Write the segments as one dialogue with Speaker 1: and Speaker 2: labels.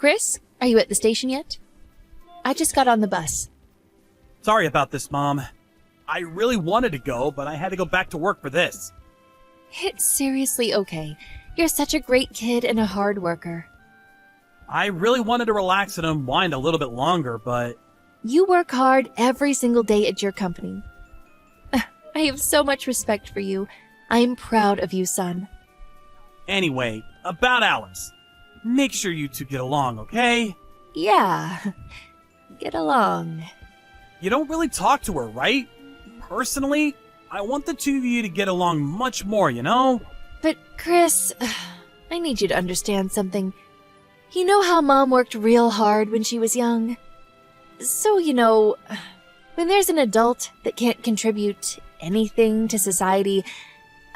Speaker 1: Chris, are you at the station yet? I just got on the bus.
Speaker 2: Sorry about this, Mom. I really wanted to go, but I had to go back to work for this.
Speaker 1: It's seriously okay. You're such a great kid and a hard worker.
Speaker 2: I really wanted to relax and unwind a little bit longer, but...
Speaker 1: You work hard every single day at your company. I have so much respect for you. I'm proud of you, son.
Speaker 2: Anyway, about Alice. Make sure you two get along, okay?
Speaker 1: Yeah. Get along.
Speaker 2: You don't really talk to her, right? Personally, I want the two of you to get along much more, you know?
Speaker 1: But, Chris, I need you to understand something. You know how Mom worked real hard when she was young? So, when there's an adult that can't contribute anything to society,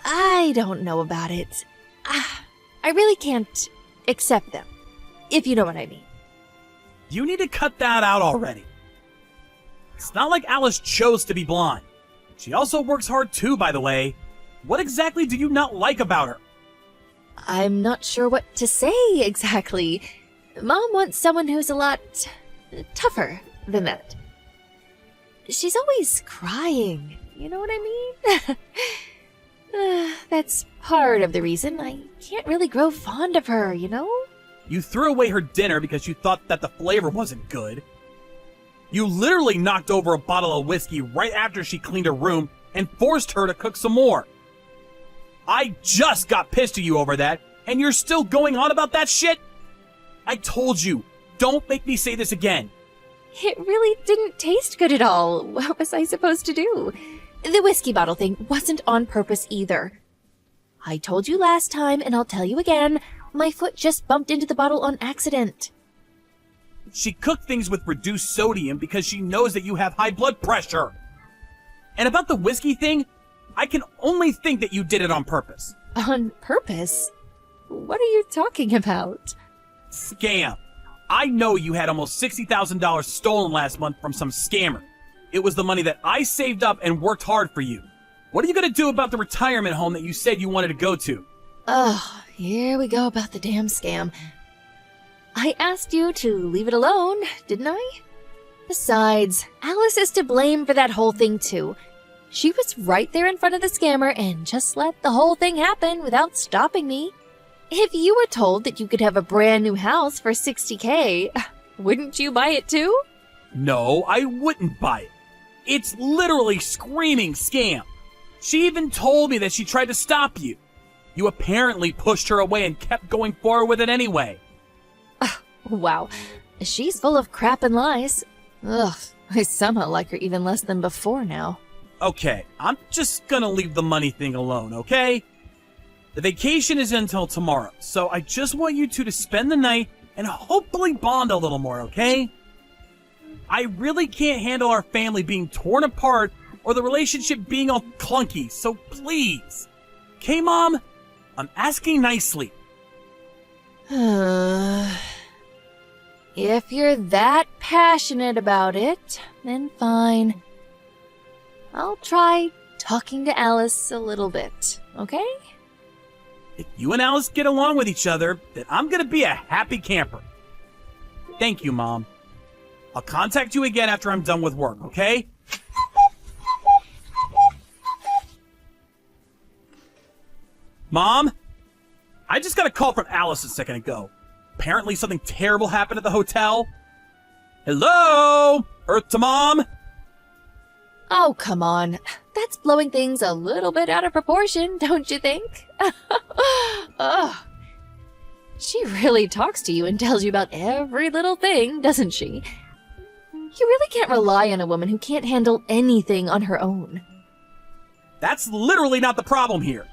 Speaker 1: I don't know about it. I really can't accept them, if you know what I mean.
Speaker 2: You need to cut that out already. It's not like Alice chose to be blind. She also works hard too, by the way. What exactly do you not like about her?
Speaker 1: I'm not sure what to say exactly. Mom wants someone who's a lot tougher than that. She's always crying, you know what I mean? That's part of the reason I can't really grow fond of her, you know?
Speaker 2: You threw away her dinner because you thought that the flavor wasn't good. You literally knocked over a bottle of whiskey right after she cleaned her room and forced her to cook some more. I just got pissed at you over that, and you're still going on about that shit? I told you, don't make me say this again.
Speaker 1: It really didn't taste good at all. What was I supposed to do? The whiskey bottle thing wasn't on purpose either. I told you last time, and I'll tell you again, my foot just bumped into the bottle on accident.
Speaker 2: She cooked things with reduced sodium because she knows that you have high blood pressure. And about the whiskey thing, I can only think that you did it on purpose.
Speaker 1: On purpose? What are you talking about?
Speaker 2: Scam. I know you had almost $60,000 stolen last month from some scammer. It was the money that I saved up and worked hard for you. What are you going to do about the retirement home that you said you wanted to go to?
Speaker 1: Oh, here we go about the damn scam. I asked you to leave it alone, didn't I? Besides, Alice is to blame for that whole thing too. She was right there in front of the scammer and just let the whole thing happen without stopping me. If you were told that you could have a brand new house for $60K, wouldn't you buy it too?
Speaker 2: No, I wouldn't buy it. It's literally screaming scam. She even told me that she tried to stop you. You apparently pushed her away and kept going forward with it anyway.
Speaker 1: Wow, she's full of crap and lies. Ugh, I somehow like her even less than before now.
Speaker 2: Okay, I'm just gonna leave the money thing alone, okay? The vacation is until tomorrow, so I just want you two to spend the night and hopefully bond a little more, okay? I really can't handle our family being torn apart or the relationship being all clunky, so please. Okay, Mom? I'm asking nicely.
Speaker 1: If you're that passionate about it, then fine. I'll try talking to Alice a little bit, okay?
Speaker 2: If you and Alice get along with each other, then I'm gonna be a happy camper. Thank you, Mom. I'll contact you again after I'm done with work, okay? Mom? I just got a call from Alice a second ago. Apparently something terrible happened at the hotel. Hello? Earth to Mom?
Speaker 1: Oh, come on. That's blowing things a little bit out of proportion, don't you think? Ugh. She really talks to you and tells you about every little thing, doesn't she? You really can't rely on a woman who can't handle anything on her own.
Speaker 2: That's literally not the problem here.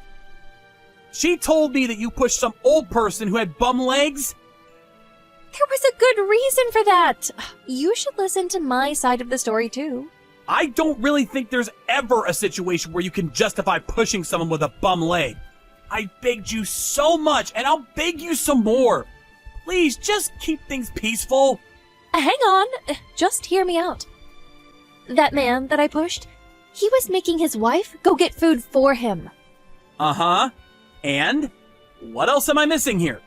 Speaker 2: She told me that you pushed some old person who had bum legs.
Speaker 1: There was a good reason for that. You should listen to my side of the story, too.
Speaker 2: I don't really think there's ever a situation where you can justify pushing someone with a bum leg. I begged you so much, and I'll beg you some more. Please, just keep things peaceful.
Speaker 1: Hang on. Just hear me out. That man that I pushed, he was making his wife go get food for him.
Speaker 2: Uh-huh. And? What else am I missing here?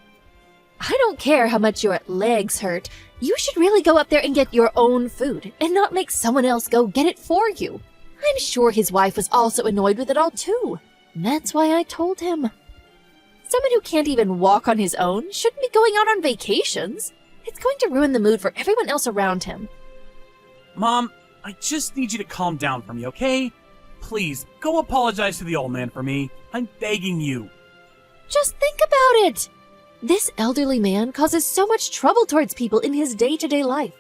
Speaker 1: I don't care how much your legs hurt. You should really go up there and get your own food and not make someone else go get it for you. I'm sure his wife was also annoyed with it all too. And that's why I told him. Someone who can't even walk on his own shouldn't be going out on vacations. It's going to ruin the mood for everyone else around him.
Speaker 2: Mom, I just need you to calm down for me, okay? Please, go apologize to the old man for me. I'm begging you.
Speaker 1: Just think about it. This elderly man causes so much trouble towards people in his day-to-day life.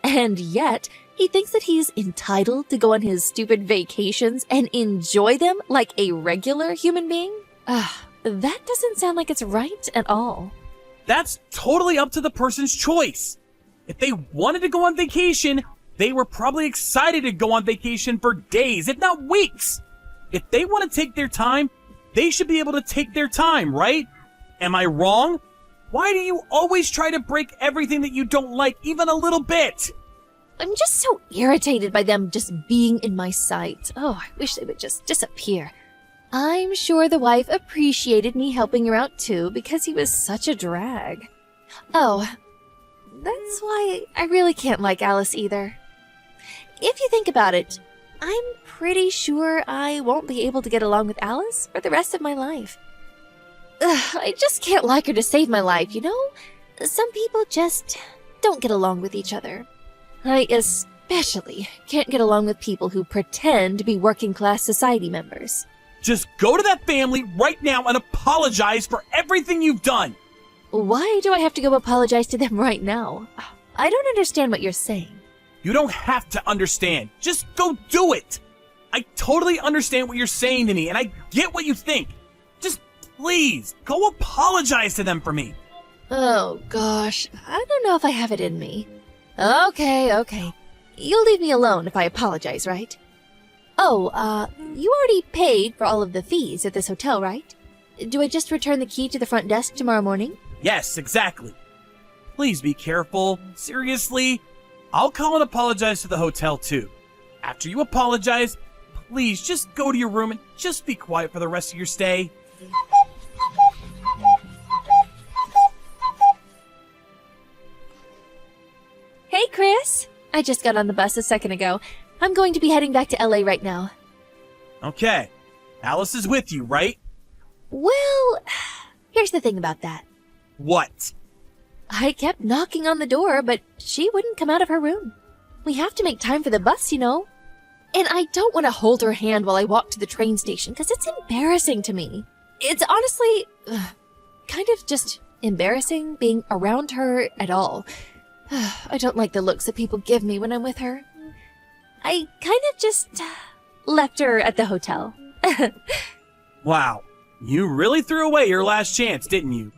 Speaker 1: And yet, he thinks that he's entitled to go on his stupid vacations and enjoy them like a regular human being? That doesn't sound like it's right at all.
Speaker 2: That's totally up to the person's choice. If they wanted to go on vacation, they were probably excited to go on vacation for days, if not weeks. If they want to take their time, they should be able to take their time, right? Am I wrong? Why do you always try to break everything that you don't like even a little bit?
Speaker 1: I'm just so irritated by them just being in my sight. Oh, I wish they would just disappear. I'm sure the wife appreciated me helping her out too because he was such a drag. Oh, that's why I really can't like Alice either. If you think about it, I'm pretty sure I won't be able to get along with Alice for the rest of my life. I just can't like her to save my life, you know? Some people just don't get along with each other. I especially can't get along with people who pretend to be working-class society members.
Speaker 2: Just go to that family right now and apologize for everything you've done.
Speaker 1: Why do I have to go apologize to them right now? I don't understand what you're saying.
Speaker 2: You don't have to understand. Just go do it. I totally understand what you're saying to me, and I get what you think. Just please, go apologize to them for me.
Speaker 1: Oh, gosh. I don't know if I have it in me. Okay. You'll leave me alone if I apologize, right? Oh, you already paid for all of the fees at this hotel, right? Do I just return the key to the front desk tomorrow morning?
Speaker 2: Yes, exactly. Please be careful. Seriously. I'll call and apologize to the hotel, too. After you apologize, please just go to your room and just be quiet for the rest of your stay.
Speaker 1: Hey, Chris. I just got on the bus a second ago. I'm going to be heading back to LA right now.
Speaker 2: Okay. Alice is with you, right?
Speaker 1: Well, here's the thing about that.
Speaker 2: What?
Speaker 1: I kept knocking on the door, but she wouldn't come out of her room. We have to make time for the bus, you know. And I don't want to hold her hand while I walk to the train station because it's embarrassing to me. It's honestly kind of just embarrassing being around her at all. I don't like the looks that people give me when I'm with her. I kind of just left her at the hotel.
Speaker 2: Wow. You really threw away your last chance, didn't you?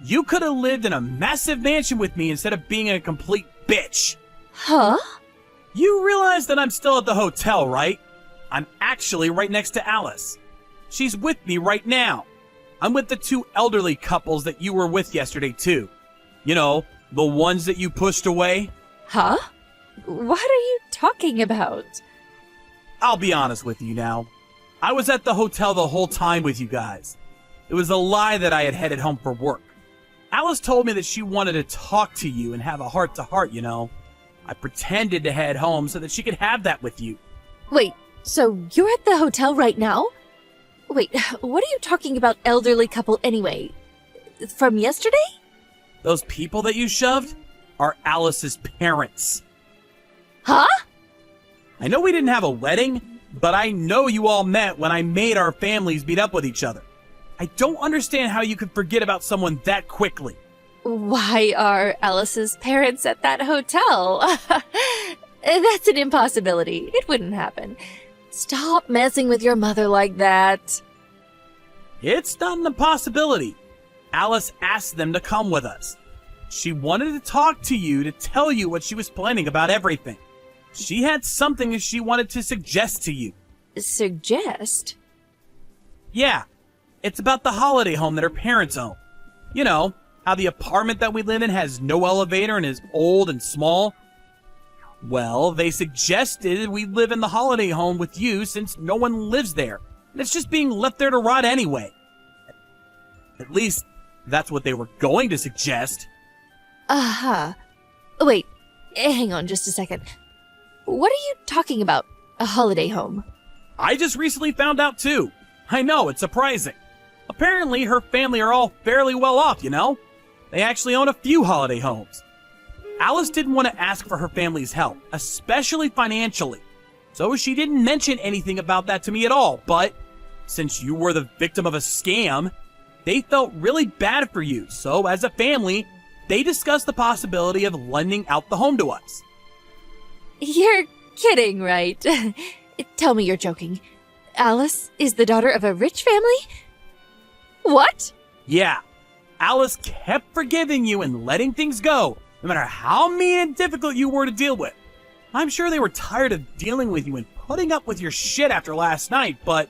Speaker 2: You could have lived in a massive mansion with me instead of being a complete bitch.
Speaker 1: Huh?
Speaker 2: You realize that I'm still at the hotel, right? I'm actually right next to Alice. She's with me right now. I'm with the two elderly couples that you were with yesterday, too. You know, the ones that you pushed away.
Speaker 1: Huh? What are you talking about?
Speaker 2: I'll be honest with you now. I was at the hotel the whole time with you guys. It was a lie that I had headed home for work. Alice told me that she wanted to talk to you and have a heart-to-heart, you know. I pretended to head home so that she could have that with you.
Speaker 1: Wait, so you're at the hotel right now? Wait, what are you talking about, elderly couple, anyway? From yesterday?
Speaker 2: Those people that you shoved are Alice's parents.
Speaker 1: Huh?
Speaker 2: I know we didn't have a wedding, but I know you all met when I made our families meet up with each other. I don't understand how you could forget about someone that quickly.
Speaker 1: Why are Alice's parents at that hotel? That's an impossibility. It wouldn't happen. Stop messing with your mother like that.
Speaker 2: It's not an impossibility. Alice asked them to come with us. She wanted to talk to you to tell you what she was planning about everything. She had something that she wanted to suggest to you.
Speaker 1: Suggest?
Speaker 2: Yeah, it's about the holiday home that her parents own. You know, how the apartment that we live in has no elevator and is old and small. Well, they suggested we live in the holiday home with you since no one lives there. And it's just being left there to rot anyway. At least, That's what they were going to suggest.
Speaker 1: Uh-huh. Wait, hang on just a second. What are you talking about? A holiday home?
Speaker 2: I just recently found out too. I know, it's surprising. Apparently, her family are all fairly well off, you know? They actually own a few holiday homes. Alice didn't want to ask for her family's help, especially financially. So she didn't mention anything about that to me at all, but since you were the victim of a scam, they felt really bad for you. So as a family, they discussed the possibility of lending out the home to us.
Speaker 1: You're kidding, right? Tell me you're joking. Alice is the daughter of a rich family? What?
Speaker 2: Yeah, Alice kept forgiving you and letting things go, no matter how mean and difficult you were to deal with. I'm sure they were tired of dealing with you and putting up with your shit after last night, but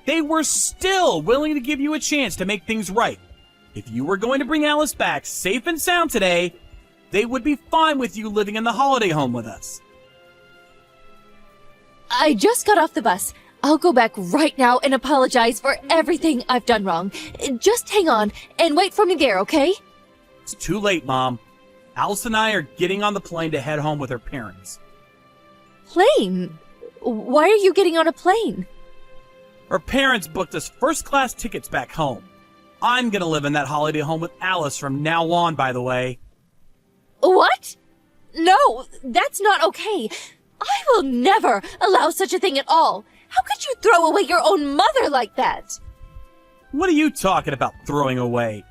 Speaker 2: they were still willing to give you a chance to make things right. If you were going to bring Alice back safe and sound today, they would be fine with you living in the holiday home with us.
Speaker 1: I just got off the bus. I'll go back right now and apologize for everything I've done wrong. Just hang on and wait for me there, okay?
Speaker 2: It's too late, Mom. Alice and I are getting on the plane to head home with her parents.
Speaker 1: Plane? Why are you getting on a plane?
Speaker 2: Her parents booked us first-class tickets back home. I'm gonna live in that holiday home with Alice from now on, by the way.
Speaker 1: What? No, that's not okay. I will never allow such a thing at all. How could you throw away your own mother like that?
Speaker 2: What are you talking about throwing away?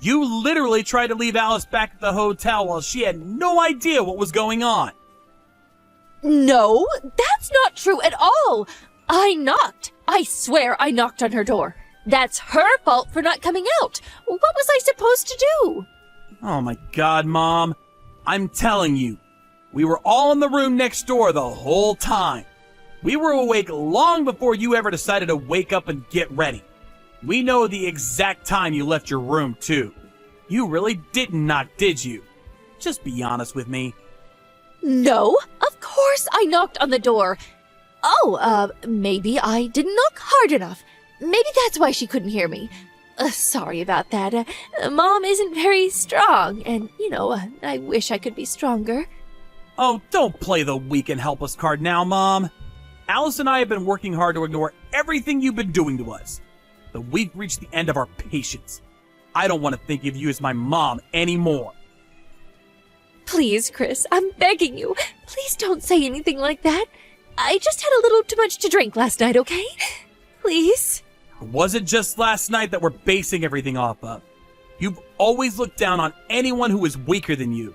Speaker 2: You literally tried to leave Alice back at the hotel while she had no idea what was going on.
Speaker 1: No, that's not true at all. I knocked. I swear I knocked on her door. That's her fault for not coming out. What was I supposed to do?
Speaker 2: Oh my God, Mom. I'm telling you, we were all in the room next door the whole time. We were awake long before you ever decided to wake up and get ready. We know the exact time you left your room, too. You really didn't knock, did you? Just be honest with me.
Speaker 1: No, of course I knocked on the door. Oh, maybe I didn't knock hard enough. Maybe that's why she couldn't hear me. Sorry about that. Mom isn't very strong, and, I wish I could be stronger.
Speaker 2: Oh, don't play the weak and helpless card now, Mom. Alice and I have been working hard to ignore everything you've been doing to us. But we've reached the end of our patience. I don't want to think of you as my mom anymore.
Speaker 1: Please, Chris, I'm begging you. Please don't say anything like that. I just had a little too much to drink last night, okay? Please?
Speaker 2: It wasn't just last night that we're basing everything off of. You've always looked down on anyone who is weaker than you.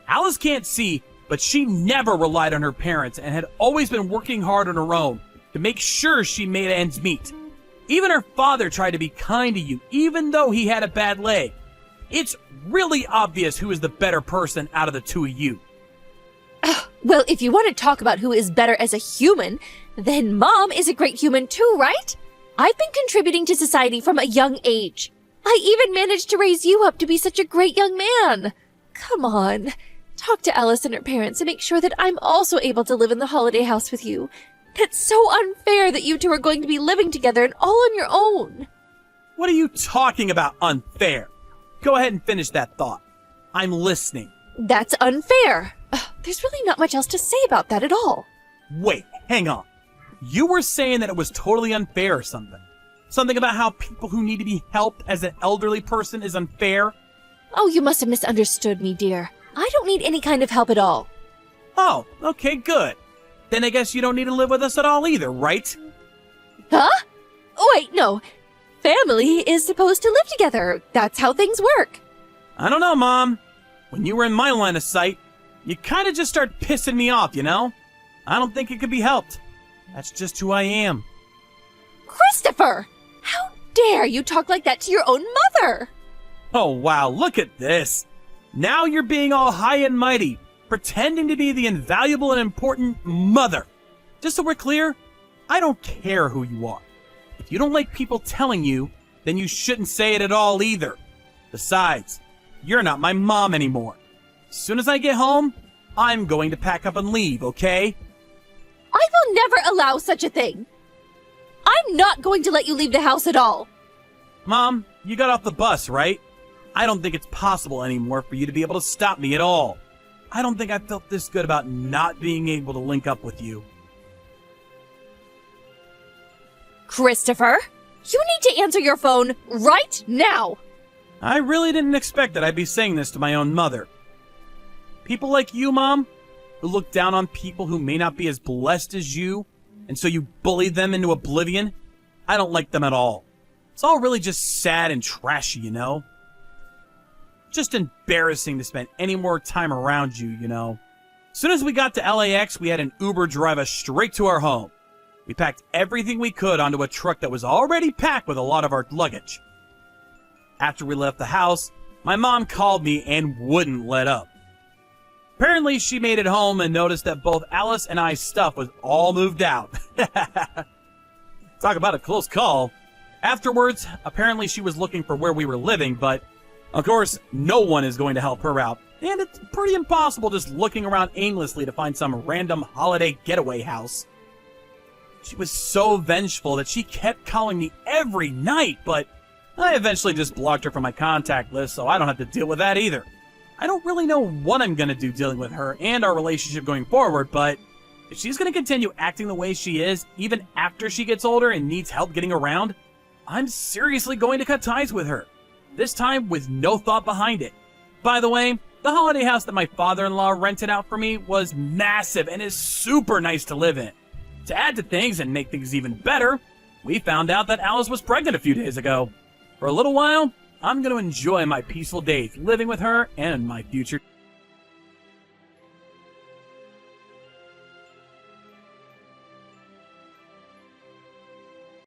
Speaker 2: Alice can't see, but she never relied on her parents and had always been working hard on her own to make sure she made ends meet. Even her father tried to be kind to you, even though he had a bad leg. It's really obvious who is the better person out of the two of you.
Speaker 1: Well, if you want to talk about who is better as a human, then Mom is a great human too, right? I've been contributing to society from a young age. I even managed to raise you up to be such a great young man. Come on. Talk to Alice and her parents and make sure that I'm also able to live in the holiday house with you. That's so unfair that you two are going to be living together and all on your own.
Speaker 2: What are you talking about, unfair? Go ahead and finish that thought. I'm listening.
Speaker 1: That's unfair. There's really not much else to say about that at all.
Speaker 2: Wait, hang on. You were saying that it was totally unfair or something. Something about how people who need to be helped as an elderly person is unfair?
Speaker 1: Oh, you must have misunderstood me, dear. I don't need any kind of help at all.
Speaker 2: Oh, okay, good. Then I guess you don't need to live with us at all either, right?
Speaker 1: Huh? Wait, no. Family is supposed to live together. That's how things work.
Speaker 2: I don't know, Mom. When you were in my line of sight, you kind of just start pissing me off, you know? I don't think it could be helped. That's just who I am.
Speaker 1: Christopher! How dare you talk like that to your own mother?
Speaker 2: Oh, wow, look at this. Now you're being all high and mighty, pretending to be the invaluable and important mother. Just so we're clear, I don't care who you are. If you don't like people telling you, then you shouldn't say it at all either. Besides, you're not my mom anymore. As soon as I get home, I'm going to pack up and leave, okay?
Speaker 1: I will never allow such a thing. I'm not going to let you leave the house at all.
Speaker 2: Mom, you got off the bus, right? I don't think it's possible anymore for you to be able to stop me at all. I don't think I felt this good about not being able to link up with you.
Speaker 1: Christopher, you need to answer your phone right now!
Speaker 2: I really didn't expect that I'd be saying this to my own mother. People like you, Mom, who look down on people who may not be as blessed as you, and so you bully them into oblivion, I don't like them at all. It's all really just sad and trashy, you know? Just embarrassing to spend any more time around you, you know? As soon as we got to LAX, we had an Uber drive us straight to our home. We packed everything we could onto a truck that was already packed with a lot of our luggage. After we left the house, my mom called me and wouldn't let up. Apparently, she made it home and noticed that both Alice and I's stuff was all moved out. Talk about a close call. Afterwards, apparently she was looking for where we were living, but of course, no one is going to help her out. And it's pretty impossible just looking around aimlessly to find some random holiday getaway house. She was so vengeful that she kept calling me every night, but I eventually just blocked her from my contact list, so I don't have to deal with that either. I don't really know what I'm going to do dealing with her and our relationship going forward, but if she's going to continue acting the way she is, even after she gets older and needs help getting around, I'm seriously going to cut ties with her. This time with no thought behind it. By the way, the holiday house that my father-in-law rented out for me was massive and is super nice to live in. To add to things and make things even better, we found out that Alice was pregnant a few days ago. For a little while, I'm going to enjoy my peaceful days living with her and my future.